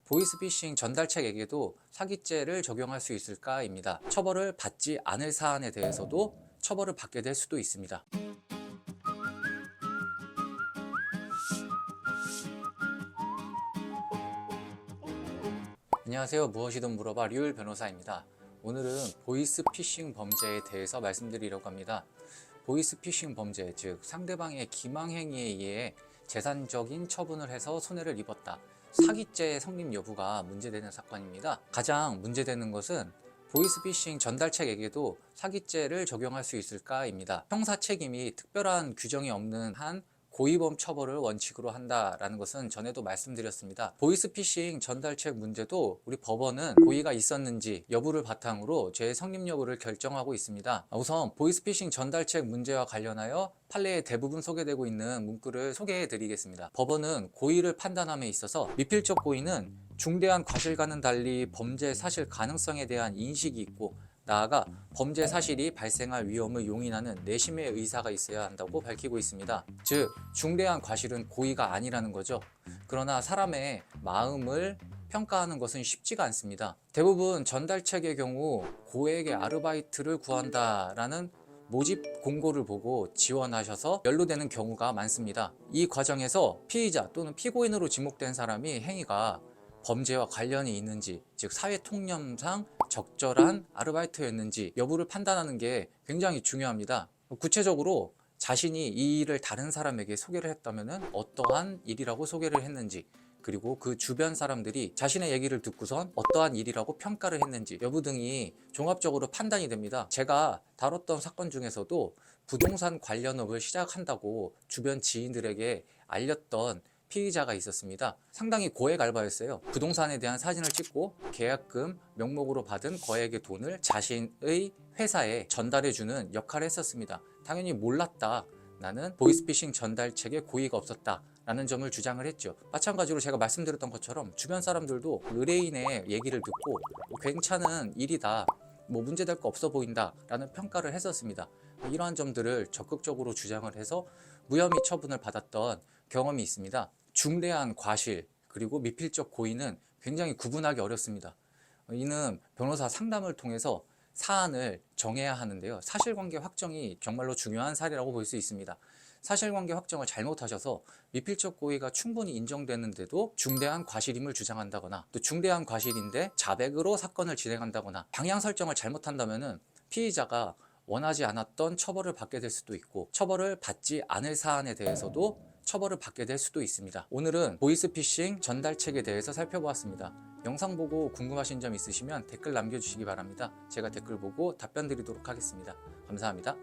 보이스피싱 전달책에게도 사기죄를 적용할 수 있을까입니다. 처벌을 받지 않을 사안에 대해서도 처벌을 받게 될 수도 있습니다. 안녕하세요. 무엇이든 물어봐 류일 변호사입니다. 오늘은 보이스피싱 범죄에 대해서 말씀드리려고 합니다. 보이스피싱 범죄, 즉 상대방의 기망행위에 의해 재산적인 처분을 해서 손해를 입었다. 사기죄의 성립 여부가 문제되는 사건입니다. 가장 문제되는 것은 보이스피싱 전달책에게도 사기죄를 적용할 수 있을까입니다. 형사 책임이 특별한 규정이 없는 한 고의범 처벌을 원칙으로 한다라는 것은 전에도 말씀드렸습니다. 보이스피싱 전달책 문제도 우리 법원은 고의가 있었는지 여부를 바탕으로 죄의 성립 여부를 결정하고 있습니다. 우선 보이스피싱 전달책 문제와 관련하여 판례에 대부분 소개되고 있는 문구를 소개해 드리겠습니다. 법원은 고의를 판단함에 있어서 미필적 고의는 중대한 과실과는 달리 범죄 사실 가능성에 대한 인식이 있고, 나아가 범죄 사실이 발생할 위험을 용인하는 내심의 의사가 있어야 한다고 밝히고 있습니다. 즉, 중대한 과실은 고의가 아니라는 거죠. 그러나 사람의 마음을 평가하는 것은 쉽지가 않습니다. 대부분 전달책의 경우 고액의 아르바이트를 구한다라는 모집 공고를 보고 지원하셔서 연루되는 경우가 많습니다. 이 과정에서 피의자 또는 피고인으로 지목된 사람이 행위가 범죄와 관련이 있는지, 즉 사회 통념상 적절한 아르바이트였는지 여부를 판단하는 게 굉장히 중요합니다. 구체적으로 자신이 이 일을 다른 사람에게 소개를 했다면 어떠한 일이라고 소개를 했는지, 그리고 그 주변 사람들이 자신의 얘기를 듣고선 어떠한 일이라고 평가를 했는지 여부 등이 종합적으로 판단이 됩니다. 제가 다뤘던 사건 중에서도 부동산 관련업을 시작한다고 주변 지인들에게 알렸던 피의자가 있었습니다. 상당히 고액 알바였어요. 부동산에 대한 사진을 찍고 계약금 명목으로 받은 거액의 돈을 자신의 회사에 전달해주는 역할을 했었습니다. 당연히 몰랐다. 나는 보이스피싱 전달책에 고의가 없었다 라는 점을 주장을 했죠. 마찬가지로 제가 말씀드렸던 것처럼 주변 사람들도 의뢰인의 얘기를 듣고 괜찮은 일이다, 문제될 거 없어 보인다 라는 평가를 했었습니다. 이러한 점들을 적극적으로 주장을 해서 무혐의 처분을 받았던 경험이 있습니다. 중대한 과실 그리고 미필적 고의는 굉장히 구분하기 어렵습니다. 이는 변호사 상담을 통해서 사안을 정해야 하는데요. 사실관계 확정이 정말로 중요한 사례라고 볼 수 있습니다. 사실관계 확정을 잘못하셔서 미필적 고의가 충분히 인정되는데도 중대한 과실임을 주장한다거나, 또 중대한 과실인데 자백으로 사건을 진행한다거나, 방향 설정을 잘못한다면 피의자가 원하지 않았던 처벌을 받게 될 수도 있고, 처벌을 받지 않을 사안에 대해서도 처벌을 받게 될 수도 있습니다. 오늘은 보이스피싱 전달책에 대해서 살펴보았습니다. 영상 보고 궁금하신 점 있으시면 댓글 남겨주시기 바랍니다. 제가 댓글 보고 답변 드리도록 하겠습니다. 감사합니다.